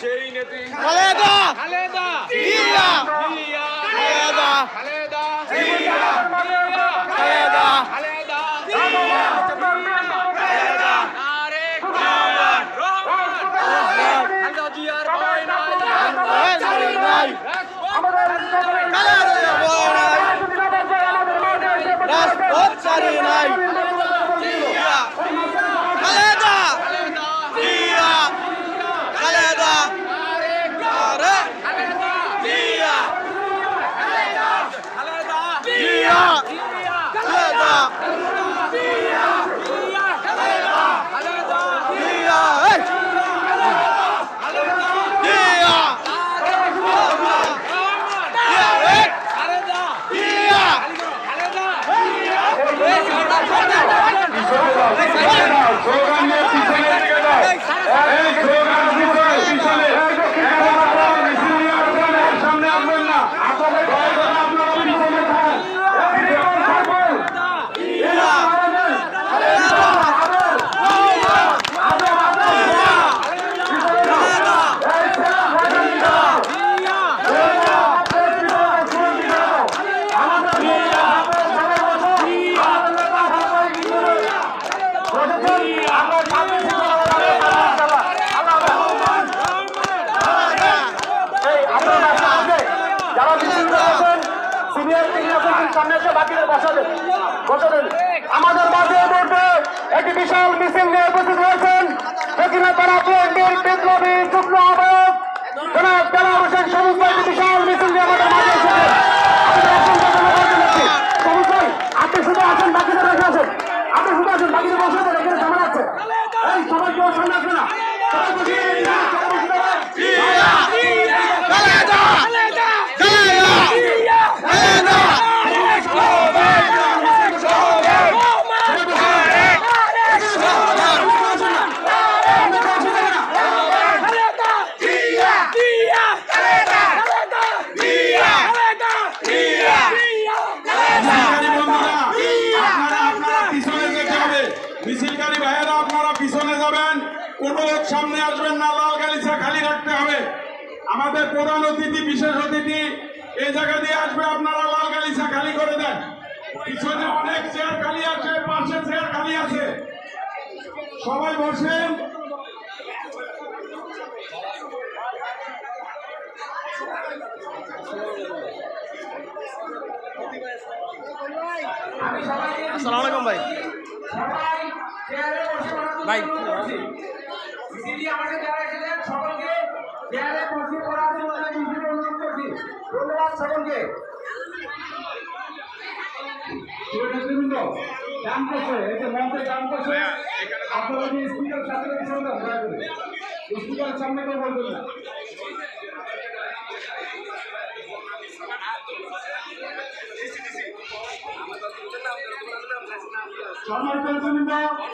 সেই নেত্রী খালেদা খালেদা জিয়া খালেদা খালেদা জিয়া খালেদা খালেদা খালেদা তারেক রহমান খালেদা জিয়ার ভয় নাই রাজপথ ছাড়ি নাই খালেদা জিয়া খালেদা তারেক জিয়া খালেদা জিয়া খালেদা খালেদা জিয়া জিয়া খালেদা জিয়া খালেদা স্লোগান নিয়ে পিছনে দিকে দাও। এই স্লোগান পিছনে মিছিল নিয়ে আসবেন, এর সামনে আসবেন না। আপনাদের ভয় করে আপনারা পিছনে থাকেন। আমাদের মাঝে মধ্যে একটি বিশাল মিছিল নিয়ে উপস্থিত হয়েছেন দক্ষিণাপাড়া বিএনপির বিপ্লবী যুগ্ম আহ্বায়ক জনাব দেলাওয়ার হোসেন সবুজ ভাই একটি বিশাল মিছিল নিয়ে আমাদের মাঝে এসেছেন। সবুজ ভাই, আপনি শুধু আছেন, বাকিদের রেখে আছেন। আপনি শুধু আছেন, বাকিদের বসে আছেন, এখানে ঝামেলা আছে। এই সবাই কেউ সামনে আসবে না, সবাই বসিয়ে দিন, সবাই বসে যাবেন। খালেদা খালেদা মিছিলকারী ভাইয়েরা আপনারা পিছনে যাবেন, কোনো লোক সামনে আসবেন না, লাল গালিচা খালি রাখতে হবে। আমাদের প্রধান অতিথি বিশেষ অতিথি এই জায়গা দিয়ে আসবে, আপনারা লাল গালিচা খালি করে দেন। পিছনে অনেক চেয়ার খালি আছে, পাশে চেয়ার খালি আছে, সবাই বসেন। আসসালামু আলাইকুম ভাই ভাই ধন্যবাদ সকলকে। ডান পাশে, এই যে মঞ্চের ডান পাশে আপনারা যে স্পিকার সামনে পিছনে যান, দয়া করে স্পিকার সামনে কেউ বলবেন না। সম্মানিত